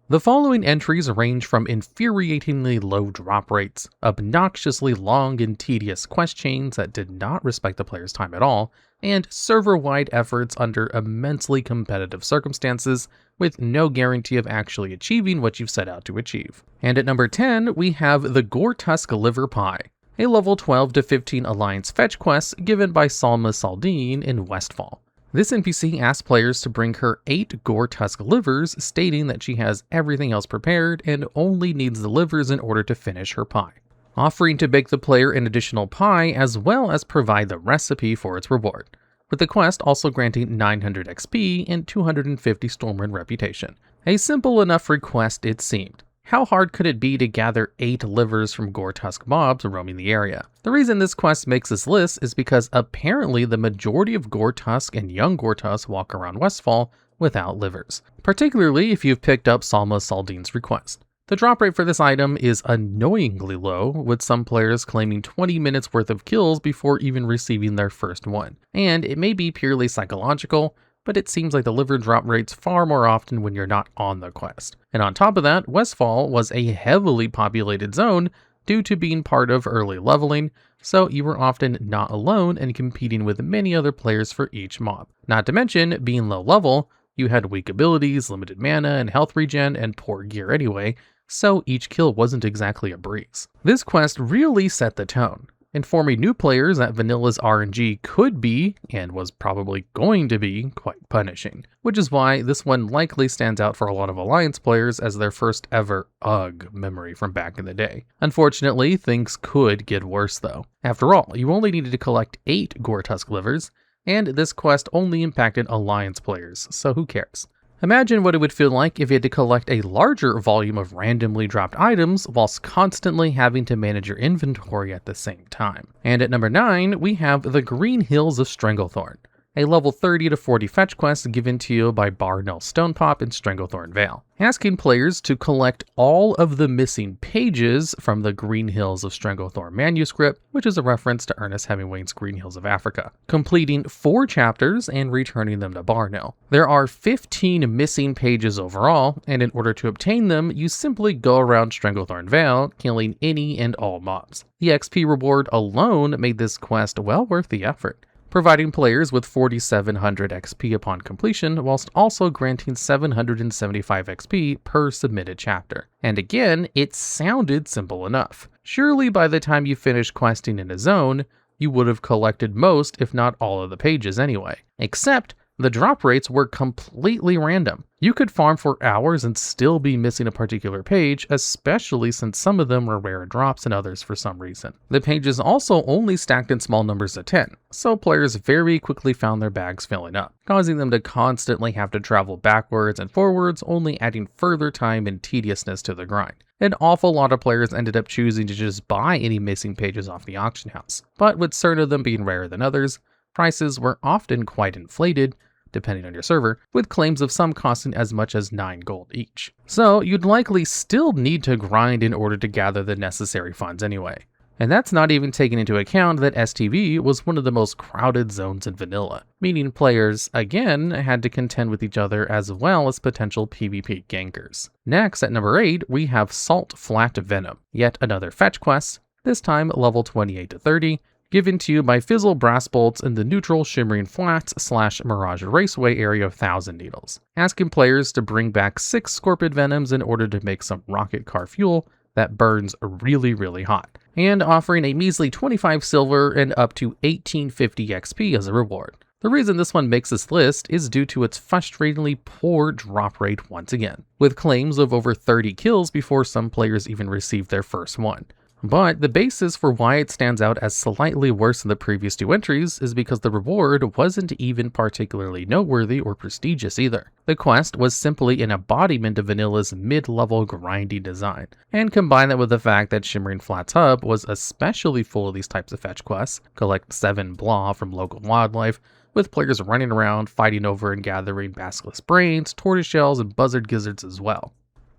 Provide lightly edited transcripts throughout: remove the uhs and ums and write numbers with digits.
The following entries range from infuriatingly low drop rates, obnoxiously long and tedious quest chains that did not respect the player's time at all, and server-wide efforts under immensely competitive circumstances with no guarantee of actually achieving what you've set out to achieve. And at number 10, we have the Goretusk Liver Pie, a level 12 to 15 Alliance fetch quest given by Salma Saldine in Westfall. This NPC asks players to bring her 8 Goretusk livers, stating that she has everything else prepared and only needs the livers in order to finish her pie, offering to bake the player an additional pie as well as provide the recipe for its reward, with the quest also granting 900 XP and 250 Stormwind reputation. A simple enough request it seemed. How hard could it be to gather 8 livers from Goretusk mobs roaming the area? The reason this quest makes this list is because apparently the majority of Goretusk and young Goretusk walk around Westfall without livers, particularly if you've picked up Salma Saldine's request. The drop rate for this item is annoyingly low, with some players claiming 20 minutes worth of kills before even receiving their first one, and it may be purely psychological, but it seems like the liver drop rates far more often when you're not on the quest. And on top of that, Westfall was a heavily populated zone due to being part of early leveling, so you were often not alone and competing with many other players for each mob. Not to mention, being low level, you had weak abilities, limited mana and health regen, and poor gear anyway, so each kill wasn't exactly a breeze. This quest really set the tone, informing new players that Vanilla's RNG could be, and was probably going to be, quite punishing, which is why this one likely stands out for a lot of Alliance players as their first ever UGG memory from back in the day. Unfortunately, things could get worse though. After all, you only needed to collect 8 Goretusk livers, and this quest only impacted Alliance players, so who cares? Imagine what it would feel like if you had to collect a larger volume of randomly dropped items whilst constantly having to manage your inventory at the same time. And at number 9, we have the Green Hills of Stranglethorn, a level 30 to 40 fetch quest given to you by Barnell Stonepop in Stranglethorn Vale, asking players to collect all of the missing pages from the Green Hills of Stranglethorn manuscript, which is a reference to Ernest Hemingway's Green Hills of Africa, completing 4 chapters and returning them to Barnell. There are 15 missing pages overall, and in order to obtain them, you simply go around Stranglethorn Vale, killing any and all mobs. The XP reward alone made this quest well worth the effort, providing players with 4,700 XP upon completion, whilst also granting 775 XP per submitted chapter. And again, it sounded simple enough. Surely by the time you finish questing in a zone, you would have collected most, if not all of the pages anyway. Except, the drop rates were completely random. You could farm for hours and still be missing a particular page, especially since some of them were rare drops and others for some reason. The pages also only stacked in small numbers of 10, so players very quickly found their bags filling up, causing them to constantly have to travel backwards and forwards, only adding further time and tediousness to the grind. An awful lot of players ended up choosing to just buy any missing pages off the auction house, but with certain of them being rarer than others, prices were often quite inflated, depending on your server, with claims of some costing as much as 9 gold each. So you'd likely still need to grind in order to gather the necessary funds anyway. And that's not even taking into account that STV was one of the most crowded zones in vanilla, meaning players, again, had to contend with each other as well as potential PvP gankers. Next, at number 8, we have Salt Flat Venom, yet another fetch quest, this time level 28 to 30, given to you by Fizzle Brass Bolts in the neutral Shimmering Flats / Mirage Raceway area of Thousand Needles, asking players to bring back 6 Scorpid Venoms in order to make some rocket car fuel that burns really hot, and offering a measly 25 silver and up to 1850 XP as a reward. The reason this one makes this list is due to its frustratingly poor drop rate once again, with claims of over 30 kills before some players even received their first one. But the basis for why it stands out as slightly worse than the previous 2 entries is because the reward wasn't even particularly noteworthy or prestigious either. The quest was simply an embodiment of Vanilla's mid-level grindy design, and combine that with the fact that Shimmering Flats Hub was especially full of these types of fetch quests, collect 7 blah from local wildlife, with players running around fighting over and gathering basilisk brains, tortoiseshells, and buzzard gizzards as well.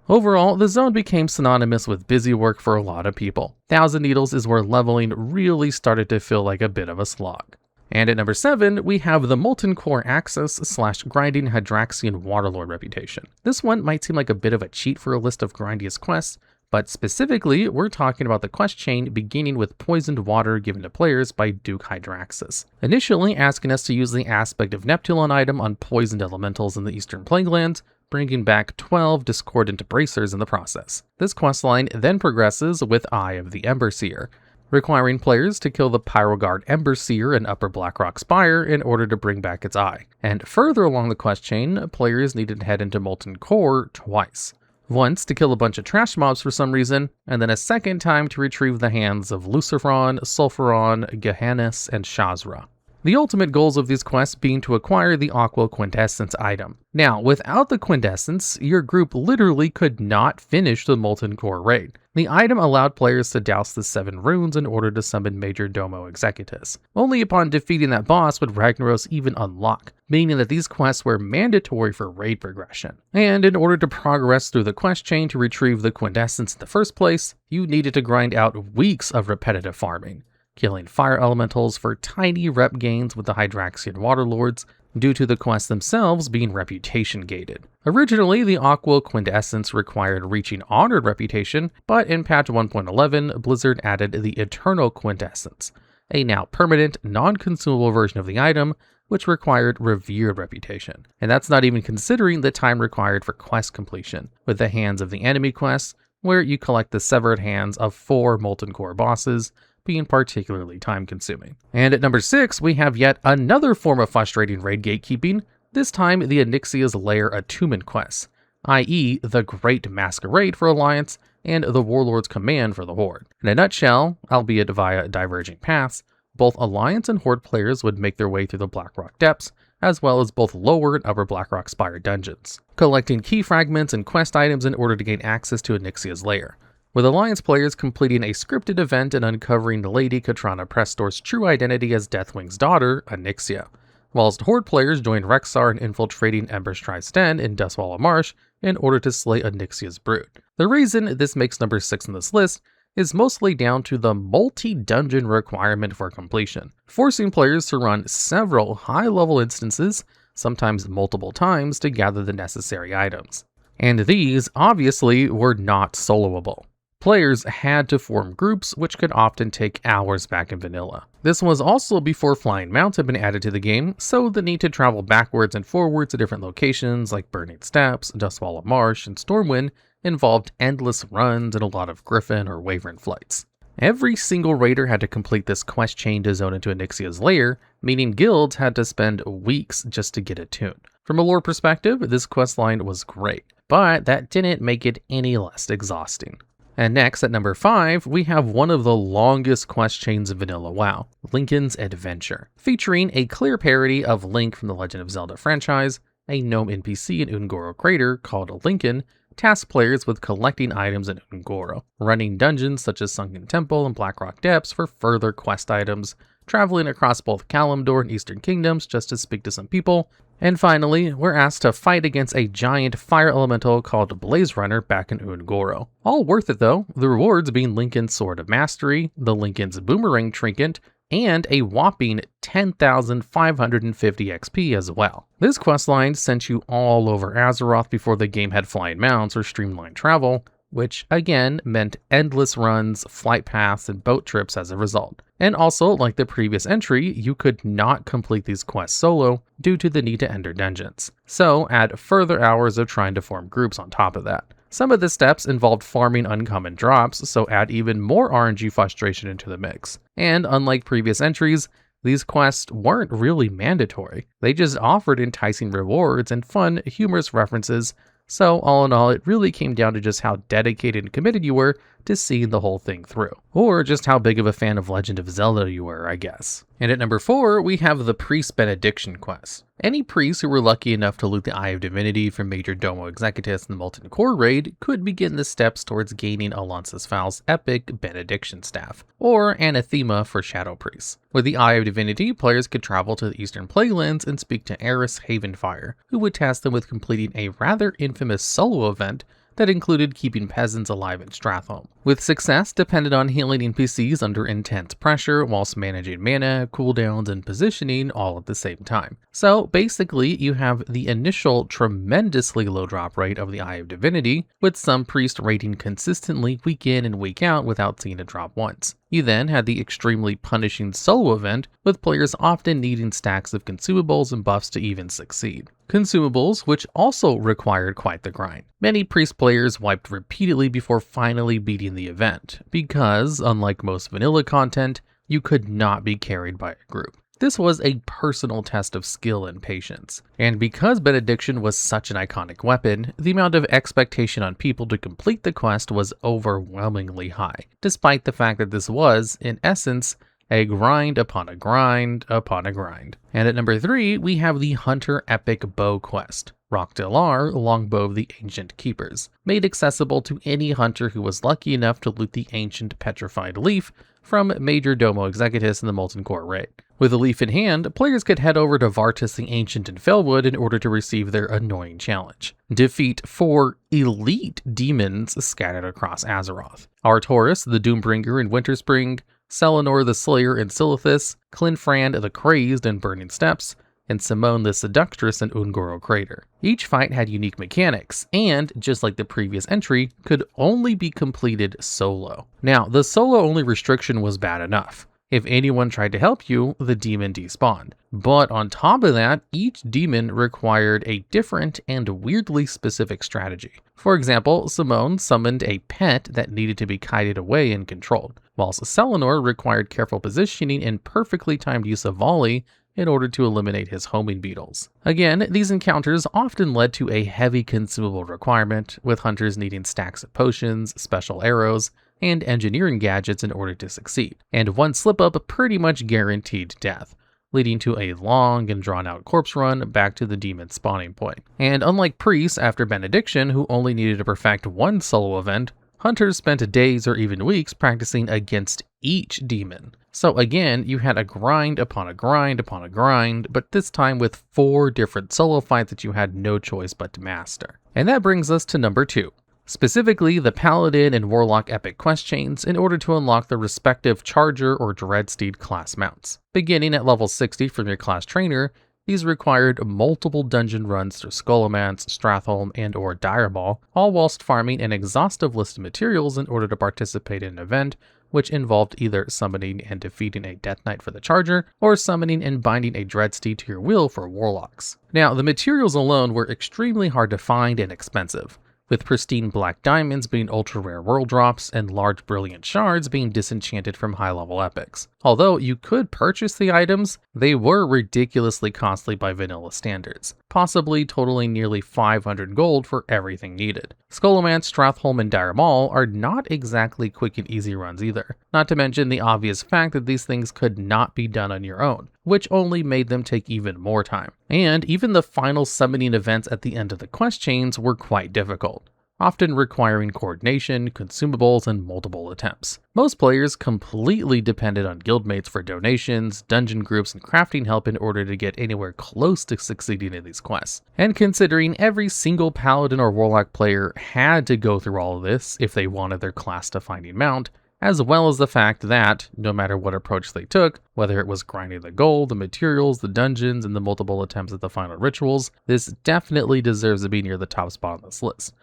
Overall, the zone became synonymous with busy work for a lot of people. Thousand Needles is where leveling really started to feel like a bit of a slog. And at number 7, we have the Molten Core Access / Grinding Hydraxian Waterlord reputation. This one might seem like a bit of a cheat for a list of Grindiest Quests, but specifically, we're talking about the quest chain beginning with poisoned water given to players by Duke Hydraxis, initially asking us to use the Aspect of Neptulon item on poisoned elementals in the Eastern Plaguelands, bringing back 12 discordant bracers in the process. This questline then progresses with Eye of the Emberseer, requiring players to kill the Pyroguard Emberseer in Upper Blackrock Spire in order to bring back its eye. And further along the quest chain, players needed to head into Molten Core twice. Once to kill a bunch of trash mobs for some reason, and then a second time to retrieve the hands of Luciferon, Sulfuron, Gehennis, and Shazra. The ultimate goals of these quests being to acquire the Aqua Quintessence item. Now, without the Quintessence, your group literally could not finish the Molten Core raid. The item allowed players to douse the 7 runes in order to summon Major Domo Executus. Only upon defeating that boss would Ragnaros even unlock, meaning that these quests were mandatory for raid progression. And in order to progress through the quest chain to retrieve the Quintessence in the first place, you needed to grind out weeks of repetitive farming, killing fire elementals for tiny rep gains with the Hydraxian Waterlords, due to the quests themselves being reputation gated. Originally, the Aqua Quintessence required reaching Honored reputation, but in patch 1.11, Blizzard added the Eternal Quintessence, a now permanent, non-consumable version of the item, which required Revered reputation. And that's not even considering the time required for quest completion, with the Hands of the Enemy quests, where you collect the severed hands of 4 Molten Core bosses, being particularly time-consuming. And at number 6, we have yet another form of frustrating raid gatekeeping, this time the Onyxia's Lair Attunement quests, i.e. the Great Masquerade for Alliance and the Warlord's Command for the Horde. In a nutshell, albeit via diverging paths, both Alliance and Horde players would make their way through the Blackrock Depths, as well as both Lower and Upper Blackrock Spire dungeons, collecting key fragments and quest items in order to gain access to Onyxia's Lair, with Alliance players completing a scripted event and uncovering Lady Katrana Prestor's true identity as Deathwing's daughter, Onyxia, whilst Horde players joined Rexar in infiltrating Emberstride's den in Dustwallow Marsh in order to slay Onyxia's brood. The reason this makes number 6 on this list is mostly down to the multi-dungeon requirement for completion, forcing players to run several high-level instances, sometimes multiple times, to gather the necessary items. And these, obviously, were not soloable. Players had to form groups, which could often take hours back in vanilla. This was also before flying mounts had been added to the game, so the need to travel backwards and forwards to different locations like Burning Steps, Dustwallow Marsh, and Stormwind involved endless runs and a lot of Griffin or Wyvern flights. Every single raider had to complete this quest chain to zone into Onyxia's lair, meaning guilds had to spend weeks just to get attuned. From a lore perspective, this questline was great, but that didn't make it any less exhausting. And next, at number 5, we have one of the longest quest chains in vanilla WoW, Linken's Adventure, featuring a clear parody of Link from the Legend of Zelda franchise, a gnome NPC in Ungoro Crater called Linken, task players with collecting items in Ungoro, running dungeons such as Sunken Temple and Blackrock Depths for further quest items, traveling across both Kalimdor and Eastern Kingdoms just to speak to some people, and finally, we're asked to fight against a giant fire elemental called Blaze Runner back in Ungoro. All worth it though, the rewards being Linken's Sword of Mastery, the Linken's Boomerang Trinket, and a whopping 10,550 XP as well. This questline sent you all over Azeroth before the game had flying mounts or streamlined travel, which again meant endless runs, flight paths, and boat trips as a result. And also, like the previous entry, you could not complete these quests solo due to the need to enter dungeons. So add further hours of trying to form groups on top of that. Some of the steps involved farming uncommon drops, so add even more RNG frustration into the mix. And unlike previous entries, these quests weren't really mandatory. They just offered enticing rewards and fun, humorous references. So all in all, it really came down to just how dedicated and committed you were to seeing the whole thing through. Or just how big of a fan of Legend of Zelda you were, I guess. And at number 4, we have the Priest Benediction quest. Any priests who were lucky enough to loot the Eye of Divinity from Major Domo Executus in the Molten Core raid could begin the steps towards gaining Alonsis Fal's epic Benediction staff, or Anathema for Shadow Priests. With the Eye of Divinity, players could travel to the Eastern Plaguelands and speak to Eris Havenfire, who would task them with completing a rather infamous solo event that included keeping peasants alive in Stratholme. with success depended on healing NPCs under intense pressure whilst managing mana, cooldowns, and positioning all at the same time. So basically, you have the initial tremendously low drop rate of the Eye of Divinity, with some priest raiding consistently week in and week out without seeing a drop once. You then had the extremely punishing solo event, with players often needing stacks of consumables and buffs to even succeed. Consumables, which also required quite the grind. Many priest players wiped repeatedly before finally beating the event, because, unlike most vanilla content, you could not be carried by a group. This was a personal test of skill and patience, and because Benediction was such an iconic weapon, the amount of expectation on people to complete the quest was overwhelmingly high, despite the fact that this was, in essence, a grind upon a grind upon a grind. And at number 3, we have the Hunter Epic Bow Quest. Rock Delar, Longbow of the Ancient Keepers, made accessible to any hunter who was lucky enough to loot the ancient petrified leaf from Major Domo Executus in the Molten Core raid. With the leaf in hand, players could head over to Vartus the Ancient in Felwood in order to receive their annoying challenge. Defeat 4 elite demons scattered across Azeroth. Artoris, the Doombringer in Winterspring, Selenor the Slayer in Silithus, Clinfrand the Crazed in Burning Steppes, and Simone the Seductress in Ungoro Crater. Each fight had unique mechanics, and, just like the previous entry, could only be completed solo. Now, the solo-only restriction was bad enough. If anyone tried to help you, the demon despawned. But on top of that, each demon required a different and weirdly specific strategy. For example, Simone summoned a pet that needed to be kited away and controlled, whilst Selenor required careful positioning and perfectly timed use of volley in order to eliminate his homing beetles. Again, these encounters often led to a heavy consumable requirement, with hunters needing stacks of potions, special arrows, and engineering gadgets in order to succeed, and one slip-up pretty much guaranteed death, leading to a long and drawn-out corpse run back to the demon spawning point. And unlike priests after Benediction, who only needed to perfect one solo event, hunters spent days or even weeks practicing against each demon. So again, you had a grind upon a grind upon a grind, but this time with 4 different solo fights that you had no choice but to master. And that brings us to number 2. Specifically, the Paladin and Warlock epic quest chains in order to unlock the respective Charger or Dreadsteed class mounts. Beginning at level 60 from your class trainer, these required multiple dungeon runs through Scholomance, Stratholme, and or Direball, all whilst farming an exhaustive list of materials in order to participate in an event which involved either summoning and defeating a Death Knight for the Charger, or summoning and binding a Dreadsteed to your wheel for Warlocks. Now, the materials alone were extremely hard to find and expensive, with pristine black diamonds being ultra-rare world drops and large brilliant shards being disenchanted from high-level epics. Although you could purchase the items, they were ridiculously costly by vanilla standards, possibly totaling nearly 500 gold for everything needed. Scholomance, Stratholme, and Direball are not exactly quick and easy runs either, not to mention the obvious fact that these things could not be done on your own, which only made them take even more time. And even the final summoning events at the end of the quest chains were quite difficult, often requiring coordination, consumables, and multiple attempts. Most players completely depended on guildmates for donations, dungeon groups, and crafting help in order to get anywhere close to succeeding in these quests. And considering every single Paladin or Warlock player had to go through all of this if they wanted their class-defining mount, as well as the fact that, no matter what approach they took, whether it was grinding the gold, the materials, the dungeons, and the multiple attempts at the final rituals, this definitely deserves to be near the top spot on this list.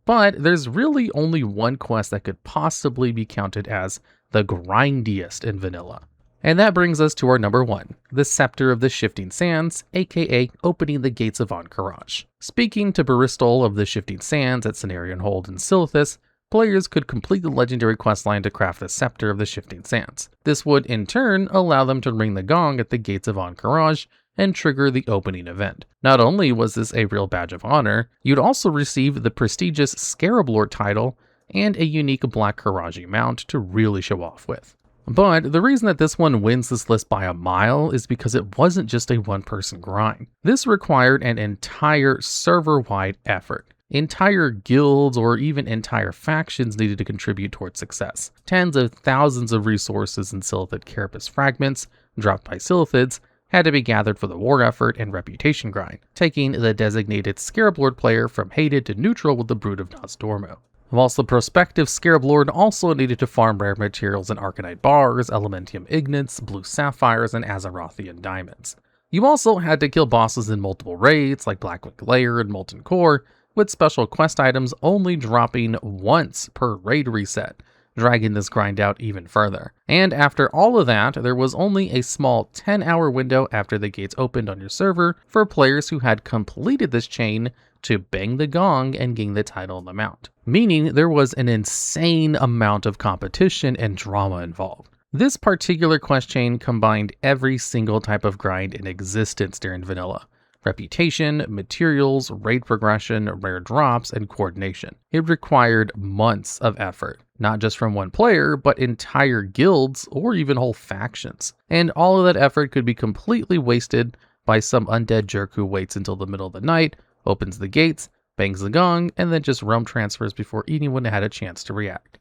But there's really only one quest that could possibly be counted as the grindiest in vanilla. And that brings us to our number 1, the Scepter of the Shifting Sands, aka Opening the Gates of Ahn'Qiraj. Speaking to Baristol of the Shifting Sands at Cenarion Hold in Silithus, players could complete the legendary questline to craft the Scepter of the Shifting Sands. This would, in turn, allow them to ring the gong at the gates of Ahn'Qiraj and trigger the opening event. Not only was this a real badge of honor, you'd also receive the prestigious Scarab Lord title and a unique Black Karaji mount to really show off with. But the reason that this one wins this list by a mile is because it wasn't just a one-person grind. This required an entire server-wide effort. Entire guilds or even entire factions needed to contribute towards success. Tens of thousands of resources and Silithid carapace fragments, dropped by Silithids, had to be gathered for the war effort and reputation grind, taking the designated Scarab Lord player from hated to neutral with the Brood of Nozdormu. whilst the prospective Scarab Lord also needed to farm rare materials in Arcanite bars, Elementium ignates, blue sapphires, and Azerothian diamonds. You also had to kill bosses in multiple raids like Blackwing Lair and Molten Core, with special quest items only dropping once per raid reset, dragging this grind out even further. And after all of that, there was only a small 10-hour window after the gates opened on your server for players who had completed this chain to bang the gong and gain the title and the mount. Meaning there was an insane amount of competition and drama involved. This particular quest chain combined every single type of grind in existence during vanilla. Reputation, materials, raid progression, rare drops, and coordination. It required months of effort, not just from one player, but entire guilds or even whole factions. And all of that effort could be completely wasted by some undead jerk who waits until the middle of the night, opens the gates, bangs the gong, and then just realm transfers before anyone had a chance to react.